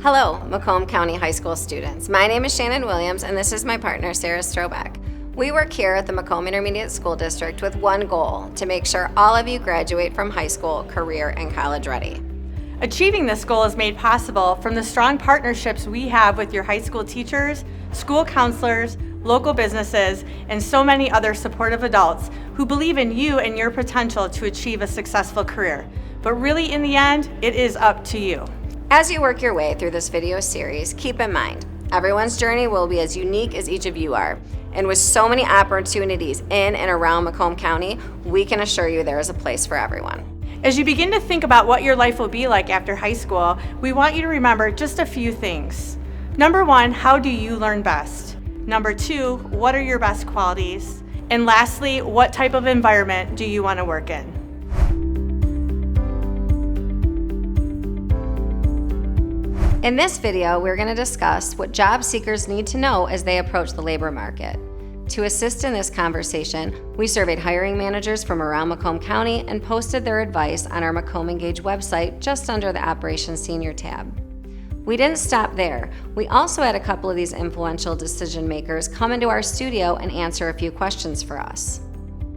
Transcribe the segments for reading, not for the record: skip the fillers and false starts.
Hello, Macomb County High School students. My name is Shannon Williams, and this is my partner, Sarah Strobeck. We work here at the Macomb Intermediate School District with one goal, to make sure all of you graduate from high school, career, and college ready. Achieving this goal is made possible from the strong partnerships we have with your high school teachers, school counselors, local businesses, and so many other supportive adults who believe in you and your potential to achieve a successful career. But really, in the end, it is up to you. As you work your way through this video series, keep in mind, everyone's journey will be as unique as each of you are. And with so many opportunities in and around Macomb County, we can assure you there is a place for everyone. As you begin to think about what your life will be like after high school, we want you to remember just a few things. Number one, how do you learn best? Number two, what are your best qualities? And lastly, what type of environment do you want to work in? In this video, we're going to discuss what job seekers need to know as they approach the labor market. To assist in this conversation, we surveyed hiring managers from around Macomb County and posted their advice on our Macomb Engage website just under the Operations Senior tab. We didn't stop there. We also had a couple of these influential decision makers come into our studio and answer a few questions for us.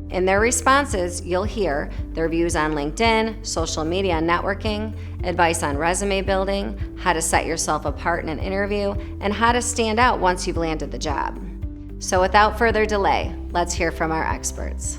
In their responses, you'll hear their views on LinkedIn, social media and networking, advice on resume building, how to set yourself apart in an interview, and how to stand out once you've landed the job. So without further delay, let's hear from our experts.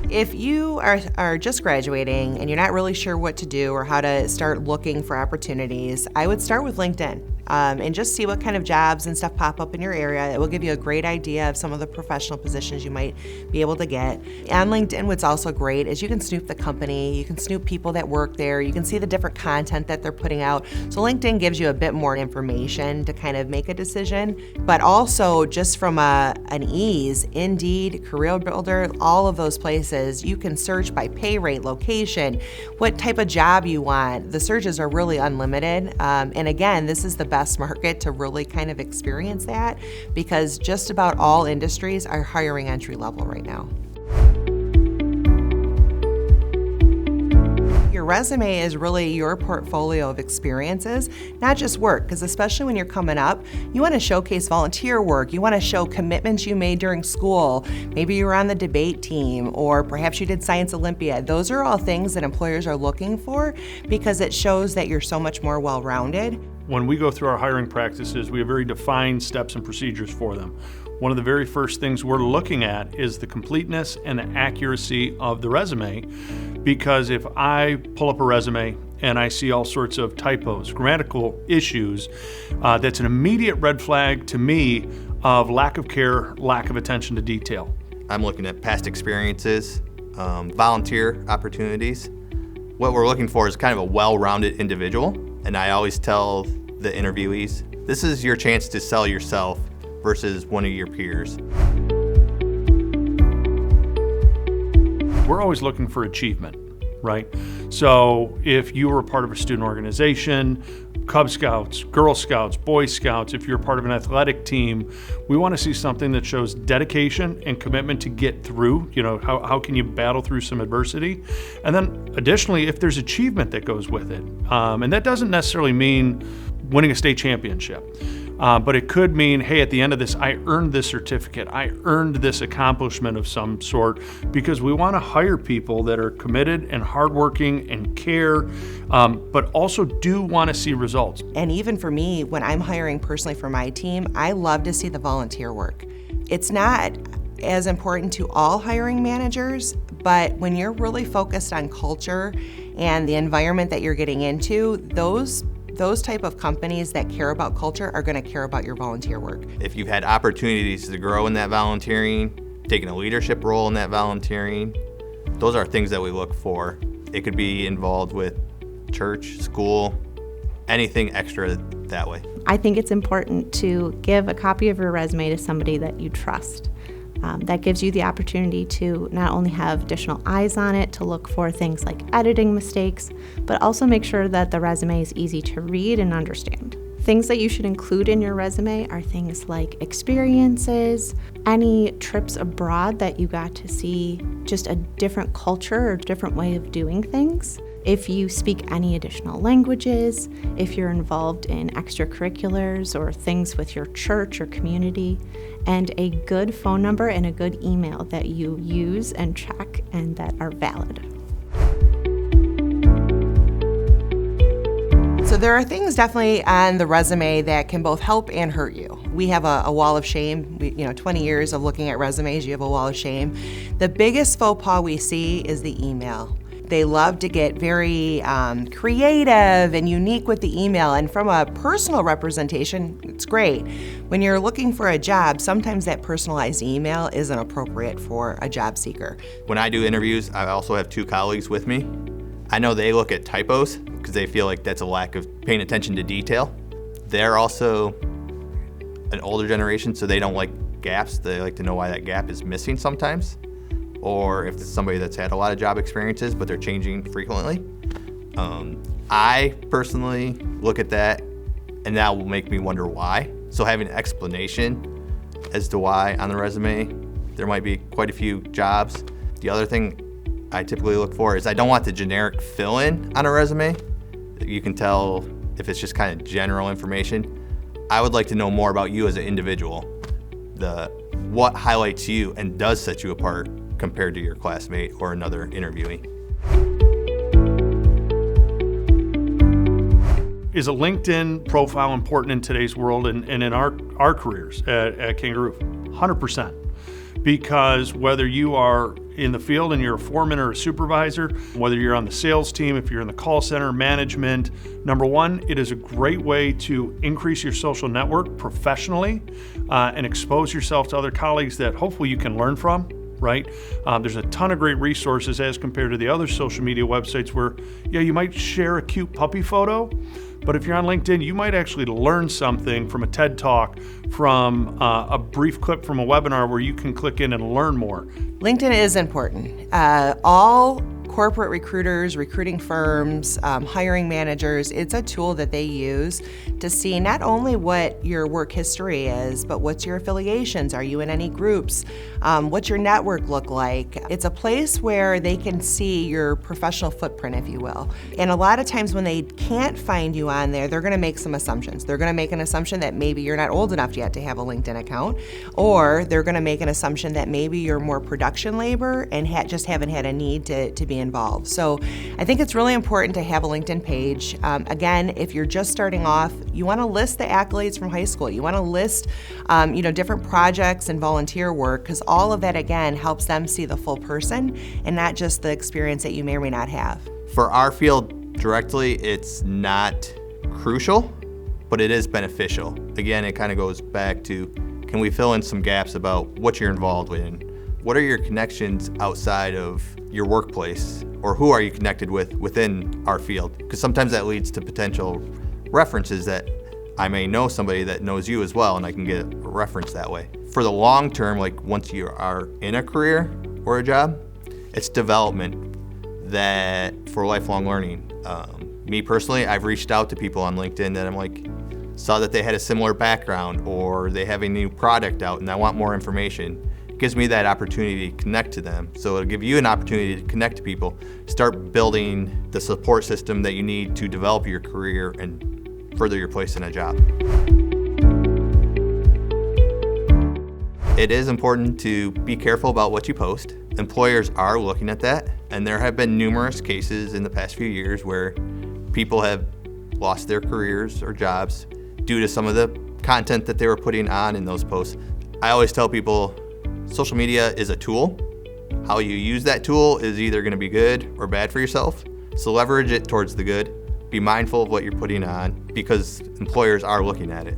If you are just graduating and you're not really sure what to do or how to start looking for opportunities, I would start with LinkedIn. And just see what kind of jobs and stuff pop up in your area. It will give you a great idea of some of the professional positions you might be able to get. On LinkedIn, what's also great is you can snoop the company, you can snoop people that work there, you can see the different content that they're putting out. So LinkedIn gives you a bit more information to kind of make a decision, but also just from an ease, Indeed, Career Builder, all of those places, you can search by pay rate, location, what type of job you want. The searches are really unlimited. And again, this is the best market to really kind of experience that because just about all industries are hiring entry level right now. Your resume is really your portfolio of experiences, not just work, because especially when you're coming up, you want to showcase volunteer work, you want to show commitments you made during school, maybe you were on the debate team, or perhaps you did Science Olympiad. Those are all things that employers are looking for because it shows that you're so much more well-rounded. When we go through our hiring practices, we have very defined steps and procedures for them. One of the very first things we're looking at is the completeness and the accuracy of the resume, because if I pull up a resume and I see all sorts of typos, grammatical issues, that's an immediate red flag to me of lack of care, lack of attention to detail. I'm looking at past experiences, volunteer opportunities. What we're looking for is kind of a well-rounded individual, and I always tell the interviewees, this is your chance to sell yourself versus one of your peers. We're always looking for achievement, right? So if you were a part of a student organization, Cub Scouts, Girl Scouts, Boy Scouts, if you're part of an athletic team, we want to see something that shows dedication and commitment to get through. You know, how can you battle through some adversity? And then additionally, if there's achievement that goes with it. And that doesn't necessarily mean winning a state championship. But it could mean, hey, at the end of this, I earned this certificate. I earned this accomplishment of some sort, because we want to hire people that are committed and hardworking and care, but also do want to see results. And even for me, when I'm hiring personally for my team, I love to see the volunteer work. It's not as important to all hiring managers, but when you're really focused on culture and the environment that you're getting into, those type of companies that care about culture are going to care about your volunteer work. If you've had opportunities to grow in that volunteering, taking a leadership role in that volunteering, those are things that we look for. It could be involved with church, school, anything extra that way. I think it's important to give a copy of your resume to somebody that you trust. That gives you the opportunity to not only have additional eyes on it to look for things like editing mistakes, but also make sure that the resume is easy to read and understand. Things that you should include in your resume are things like experiences, any trips abroad that you got to see just a different culture or different way of doing things. if you speak any additional languages, if you're involved in extracurriculars or things with your church or community, and a good phone number and a good email that you use and check and that are valid. So there are things definitely on the resume that can both help and hurt you. We have a wall of shame. 20 years of looking at resumes, you have a wall of shame. The biggest faux pas we see is the email. They love to get very creative and unique with the email, and from a personal representation, it's great. When you're looking for a job, sometimes that personalized email isn't appropriate for a job seeker. When I do interviews, I also have 2 colleagues with me. I know they look at typos because they feel like that's a lack of paying attention to detail. They're also an older generation, so they don't like gaps. They like to know why that gap is missing sometimes, or if it's somebody that's had a lot of job experiences but they're changing frequently. I personally look at that, and that will make me wonder why. So having an explanation as to why on the resume, there might be quite a few jobs. The other thing I typically look for is I don't want the generic fill-in on a resume. You can tell if it's just kind of general information. I would like to know more about you as an individual. What highlights you and does set you apart compared to your classmate or another interviewee. Is a LinkedIn profile important in today's world and in our careers at Kangaroo? 100%. Because whether you are in the field and you're a foreman or a supervisor, whether you're on the sales team, if you're in the call center, management, number one, it is a great way to increase your social network professionally and expose yourself to other colleagues that hopefully you can learn from, right? There's a ton of great resources as compared to the other social media websites where, you might share a cute puppy photo, but if you're on LinkedIn, you might actually learn something from a TED Talk, from a brief clip from a webinar where you can click in and learn more. LinkedIn is important. All corporate recruiters, recruiting firms, hiring managers, it's a tool that they use to see not only what your work history is, but what's your affiliations? Are you in any groups? What's your network look like? It's a place where they can see your professional footprint, if you will. And a lot of times when they can't find you on there, they're gonna make some assumptions. They're gonna make an assumption that maybe you're not old enough yet to have a LinkedIn account, or they're gonna make an assumption that maybe you're more production labor and just haven't had a need to be involved. So I think it's really important to have a LinkedIn page. Again, if you're just starting off, you want to list the accolades from high school. You want to list, different projects and volunteer work, because all of that, again, helps them see the full person and not just the experience that you may or may not have. For our field directly, it's not crucial, but it is beneficial. Again, it kind of goes back to, can we fill in some gaps about what you're involved in? What are your connections outside of your workplace, or who are you connected with within our field? Because sometimes that leads to potential references that I may know somebody that knows you as well, and I can get a reference that way. For the long term, like once you are in a career or a job, it's development that for lifelong learning. Me personally, I've reached out to people on LinkedIn that I'm like, saw that they had a similar background or they have a new product out and I want more information. Gives me that opportunity to connect to them. So it'll give you an opportunity to connect to people, start building the support system that you need to develop your career and further your place in a job. It is important to be careful about what you post. Employers are looking at that, and there have been numerous cases in the past few years where people have lost their careers or jobs due to some of the content that they were putting on in those posts. I always tell people, social media is a tool. How you use that tool is either going to be good or bad for yourself. So leverage it towards the good. Be mindful of what you're putting on because employers are looking at it.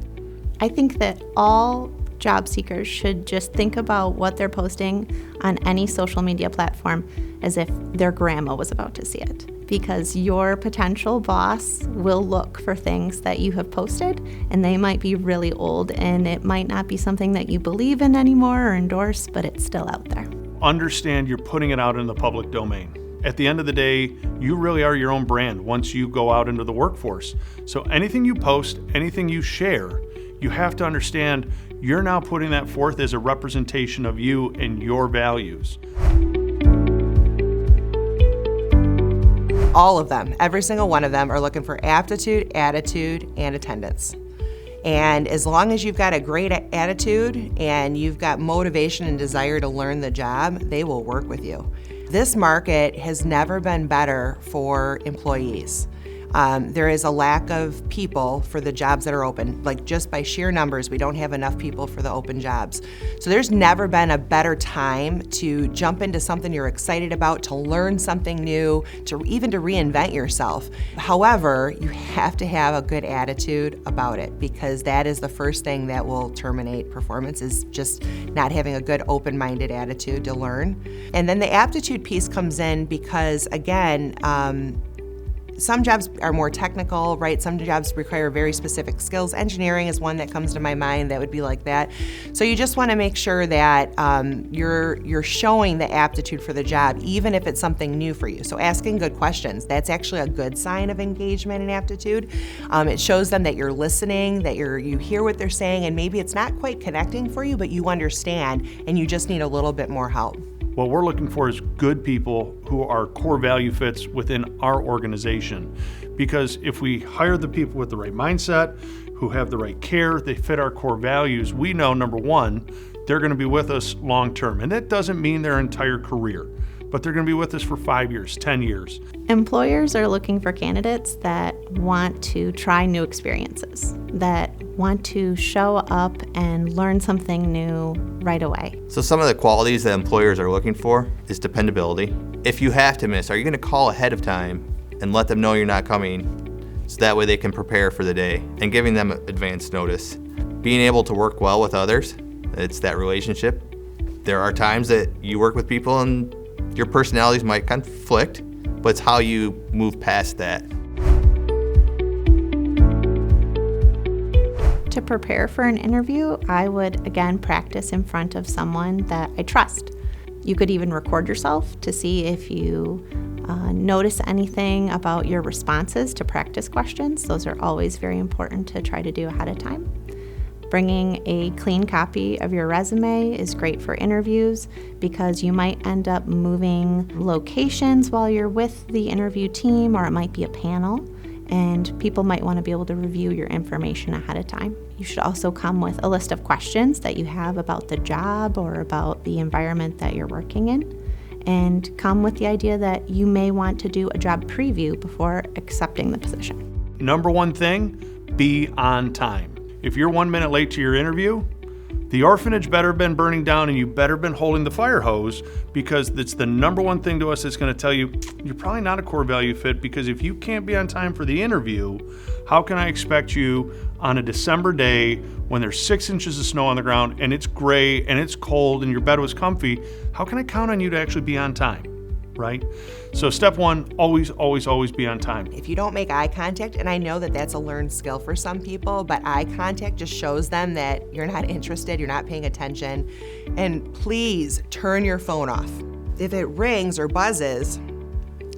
I think that all job seekers should just think about what they're posting on any social media platform as if their grandma was about to see it. Because your potential boss will look for things that you have posted, and they might be really old, and it might not be something that you believe in anymore or endorse, but it's still out there. Understand you're putting it out in the public domain. At the end of the day, you really are your own brand once you go out into the workforce. So anything you post, anything you share, you have to understand you're now putting that forth as a representation of you and your values. All of them, every single one of them are looking for aptitude, attitude, and attendance. And as long as you've got a great attitude and you've got motivation and desire to learn the job, they will work with you. This market has never been better for employees. There is a lack of people for the jobs that are open. Like just by sheer numbers, we don't have enough people for the open jobs. So there's never been a better time to jump into something you're excited about, to learn something new, even to reinvent yourself. However, you have to have a good attitude about it, because that is the first thing that will terminate performance, is just not having a good open-minded attitude to learn. And then the aptitude piece comes in because, again, some jobs are more technical, right? Some jobs require very specific skills. Engineering is one that comes to my mind that would be like that. So you just want to make sure that you're showing the aptitude for the job, even if it's something new for you. So asking good questions, that's actually a good sign of engagement and aptitude. It shows them that you're listening, that you hear what they're saying, and maybe it's not quite connecting for you, but you understand, and you just need a little bit more help. What we're looking for is good people who are core value fits within our organization. Because if we hire the people with the right mindset, who have the right care, they fit our core values, we know, number one, they're going to be with us long term. And that doesn't mean their entire career, but they're going to be with us for 5 years, 10 years. Employers are looking for candidates that want to try new experiences, that want to show up and learn something new right away. So some of the qualities that employers are looking for is dependability. If you have to miss, are you going to call ahead of time and let them know you're not coming, so that way they can prepare for the day, and giving them advance notice. Being able to work well with others, it's that relationship. There are times that you work with people and your personalities might conflict, but it's how you move past that. To prepare for an interview, I would again practice in front of someone that I trust. You could even record yourself to see if you notice anything about your responses to practice questions. Those are always very important to try to do ahead of time. Bringing a clean copy of your resume is great for interviews, because you might end up moving locations while you're with the interview team, or it might be a panel, and people might want to be able to review your information ahead of time. You should also come with a list of questions that you have about the job or about the environment that you're working in, and come with the idea that you may want to do a job preview before accepting the position. Number one thing, be on time. If you're 1 minute late to your interview, the orphanage better have been burning down and you better have been holding the fire hose, because it's the number one thing to us that's going to tell you you're probably not a core value fit, because if you can't be on time for the interview, how can I expect you on a December day when there's 6 inches of snow on the ground and it's gray and it's cold and your bed was comfy, how can I count on you to actually be on time, right? So step one, always, always, always be on time. If you don't make eye contact, and I know that that's a learned skill for some people, but eye contact just shows them that you're not interested, you're not paying attention. And please turn your phone off. If it rings or buzzes,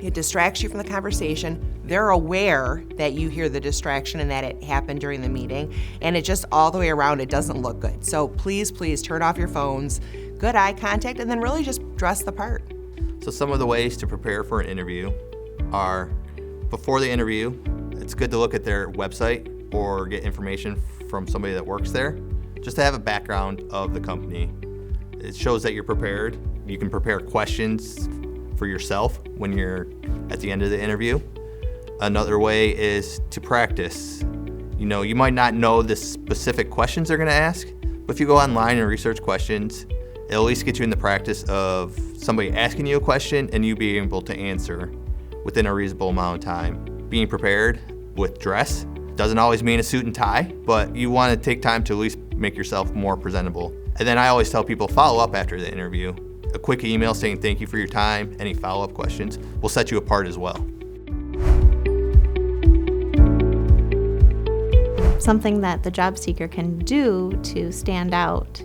it distracts you from the conversation. They're aware that you hear the distraction and that it happened during the meeting, and it just all the way around, it doesn't look good. So please, please turn off your phones, good eye contact, and then really just dress the part. So some of the ways to prepare for an interview are, before the interview, it's good to look at their website or get information from somebody that works there, just to have a background of the company. It shows that you're prepared. You can prepare questions for yourself when you're at the end of the interview. Another way is to practice. You know, you might not know the specific questions they're going to ask, but if you go online and research questions, it'll at least get you in the practice of somebody asking you a question and you being able to answer within a reasonable amount of time. Being prepared with dress doesn't always mean a suit and tie, but you want to take time to at least make yourself more presentable. And then I always tell people, follow up after the interview. A quick email saying thank you for your time, any follow-up questions will set you apart as well. Something that the job seeker can do to stand out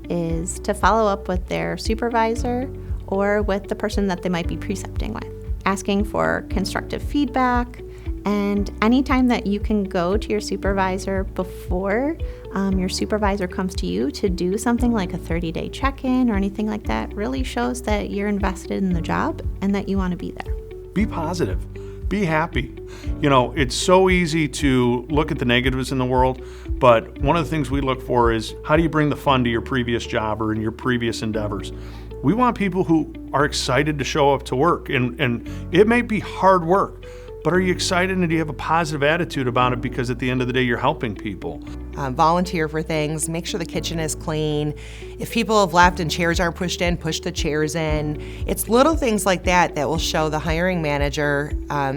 is to follow up with their supervisor or with the person that they might be precepting with, asking for constructive feedback. And anytime that you can go to your supervisor before your supervisor comes to you to do something like a 30-day check-in or anything like that, really shows that you're invested in the job and that you want to be there. Be positive. Be happy. You know, it's so easy to look at the negatives in the world, but one of the things we look for is how do you bring the fun to your previous job or in your previous endeavors? We want people who are excited to show up to work, and it may be hard work, but are you excited and do you have a positive attitude about it because at the end of the day you're helping people? Volunteer for things, make sure the kitchen is clean. If people have left and chairs aren't pushed in, push the chairs in. It's little things like that that will show the hiring manager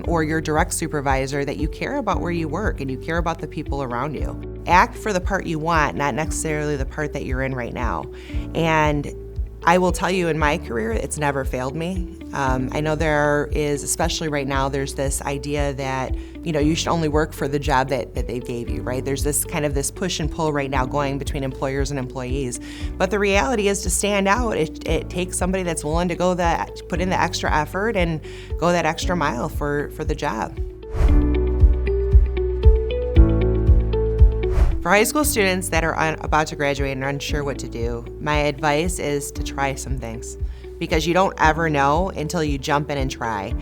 or your direct supervisor that you care about where you work and you care about the people around you. Act for the part you want, not necessarily the part that you're in right now. And I will tell you, in my career, it's never failed me. I know there is, especially right now, there's this idea that, you know, you should only work for the job that they gave you, right? There's this kind of this push and pull right now going between employers and employees. But the reality is, to stand out, it takes somebody that's willing to put in the extra effort and go that extra mile for the job. For high school students that are about to graduate and are unsure what to do, my advice is to try some things, because you don't ever know until you jump in and try.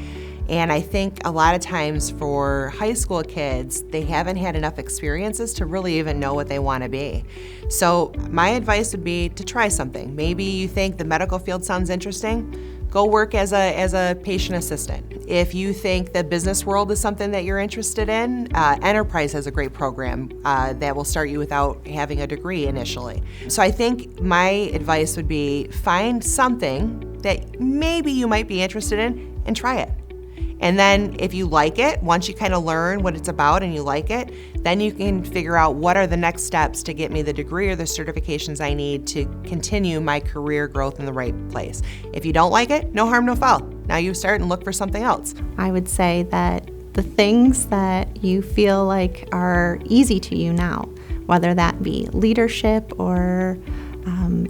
And I think a lot of times for high school kids, they haven't had enough experiences to really even know what they want to be. So my advice would be to try something. Maybe you think the medical field sounds interesting, go work as a patient assistant. If you think the business world is something that you're interested in, Enterprise has a great program that will start you without having a degree initially. So I think my advice would be find something that maybe you might be interested in and try it. And then if you like it, once you kind of learn what it's about and you like it, then you can figure out what are the next steps to get me the degree or the certifications I need to continue my career growth in the right place. If you don't like it, no harm, no foul. Now you start and look for something else. I would say that the things that you feel like are easy to you now, whether that be leadership or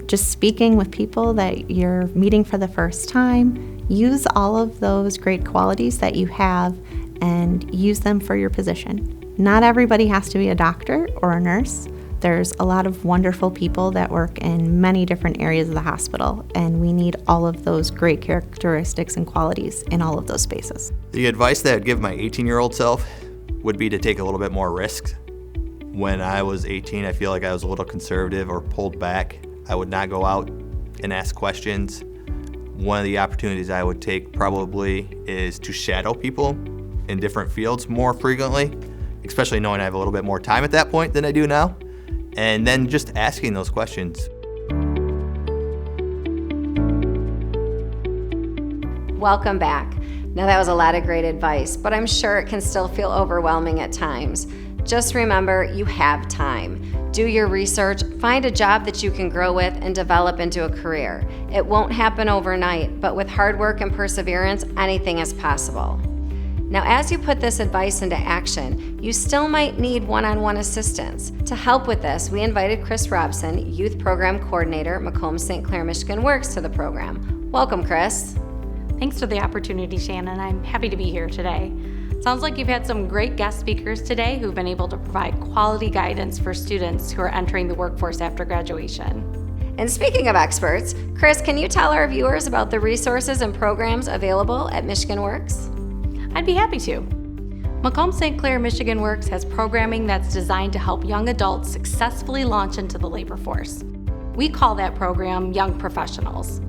just speaking with people that you're meeting for the first time, use all of those great qualities that you have and use them for your position. Not everybody has to be a doctor or a nurse. There's a lot of wonderful people that work in many different areas of the hospital, and we need all of those great characteristics and qualities in all of those spaces. The advice that I'd give my 18-year-old self would be to take a little bit more risk. When I was 18, I feel like I was a little conservative or pulled back. I would not go out and ask questions. One of the opportunities I would take probably is to shadow people in different fields more frequently, especially knowing I have a little bit more time at that point than I do now, and then just asking those questions. Welcome back. Now that was a lot of great advice, but I'm sure it can still feel overwhelming at times. Just remember, you have time. Do your research, find a job that you can grow with and develop into a career. It won't happen overnight, but with hard work and perseverance, anything is possible. Now, as you put this advice into action, you still might need one-on-one assistance. To help with this, we invited Chris Robson, Youth Program Coordinator, Macomb St. Clair Michigan Works, to the program. Welcome, Chris. Thanks for the opportunity, Shannon. I'm happy to be here today. Sounds like you've had some great guest speakers today who've been able to provide quality guidance for students who are entering the workforce after graduation. And speaking of experts, Chris, can you tell our viewers about the resources and programs available at Michigan Works? I'd be happy to. Macomb St. Clair Michigan Works has programming that's designed to help young adults successfully launch into the labor force. We call that program Young Professionals.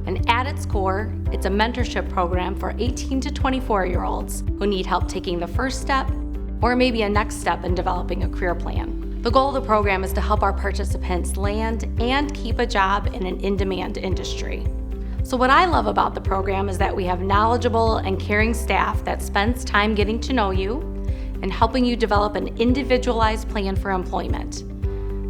And at its core, it's a mentorship program for 18 to 24-year-olds who need help taking the first step or maybe a next step in developing a career plan. The goal of the program is to help our participants land and keep a job in an in-demand industry. So what I love about the program is that we have knowledgeable and caring staff that spends time getting to know you and helping you develop an individualized plan for employment.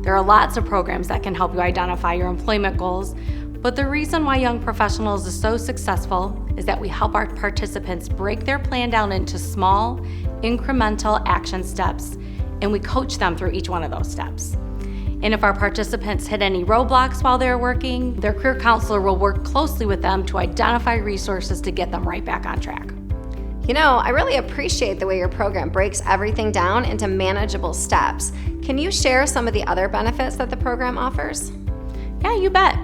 There are lots of programs that can help you identify your employment goals, but the reason why Young Professionals is so successful is that we help our participants break their plan down into small, incremental action steps, and we coach them through each one of those steps. And if our participants hit any roadblocks while they're working, their career counselor will work closely with them to identify resources to get them right back on track. You know, I really appreciate the way your program breaks everything down into manageable steps. Can you share some of the other benefits that the program offers? Yeah, you bet.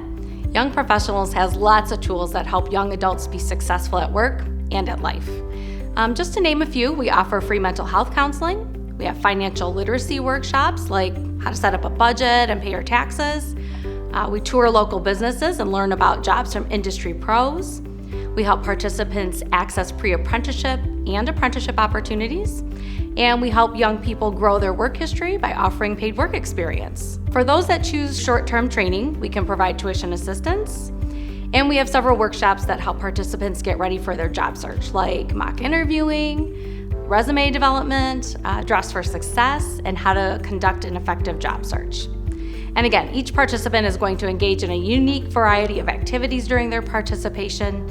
Young Professionals has lots of tools that help young adults be successful at work and at life. Just to name a few, we offer free mental health counseling. We have financial literacy workshops like how to set up a budget and pay your taxes. We tour local businesses and learn about jobs from industry pros. We help participants access pre-apprenticeship and apprenticeship opportunities. And we help young people grow their work history by offering paid work experience. For those that choose short-term training, we can provide tuition assistance. And we have several workshops that help participants get ready for their job search, like mock interviewing, resume development, dress for success, and how to conduct an effective job search. And again, each participant is going to engage in a unique variety of activities during their participation.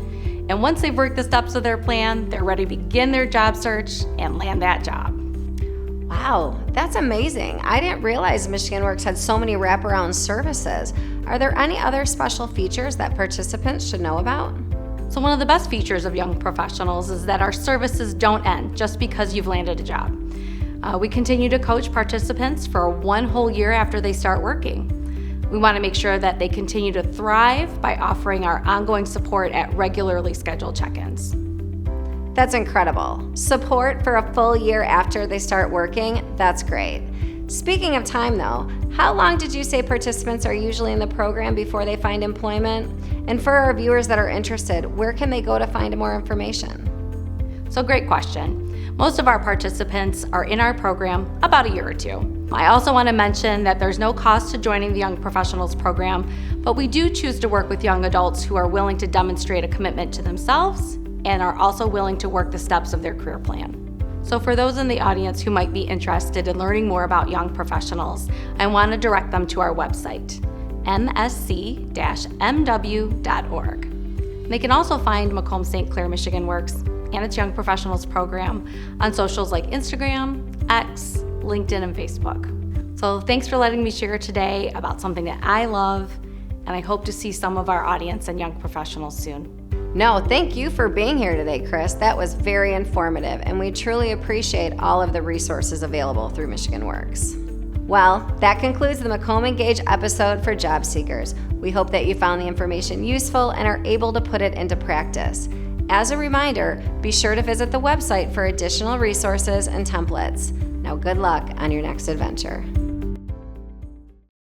And once they've worked the steps of their plan, they're ready to begin their job search and land that job. Wow, that's amazing. I didn't realize Michigan Works had so many wraparound services. Are there any other special features that participants should know about? So one of the best features of Young Professionals is that our services don't end just because you've landed a job. We continue to coach participants for 1 whole year after they start working. We want to make sure that they continue to thrive by offering our ongoing support at regularly scheduled check-ins. That's incredible. Support for a full year after they start working, that's great. Speaking of time though, how long did you say participants are usually in the program before they find employment? And for our viewers that are interested, where can they go to find more information? So great question. Most of our participants are in our program about a year or 2. I also want to mention that there's no cost to joining the Young Professionals program, but we do choose to work with young adults who are willing to demonstrate a commitment to themselves and are also willing to work the steps of their career plan. So for those in the audience who might be interested in learning more about Young Professionals, I want to direct them to our website, msc-mw.org. They can also find Macomb St. Clair Michigan Works and its Young Professionals program on socials like Instagram, X, LinkedIn, and Facebook. So thanks for letting me share today about something that I love, and I hope to see some of our audience and Young Professionals soon. No, thank you for being here today, Chris. That was very informative, and we truly appreciate all of the resources available through Michigan Works. Well, that concludes the Macomb Engage episode for job seekers. We hope that you found the information useful and are able to put it into practice. As a reminder, be sure to visit the website for additional resources and templates. Now, good luck on your next adventure.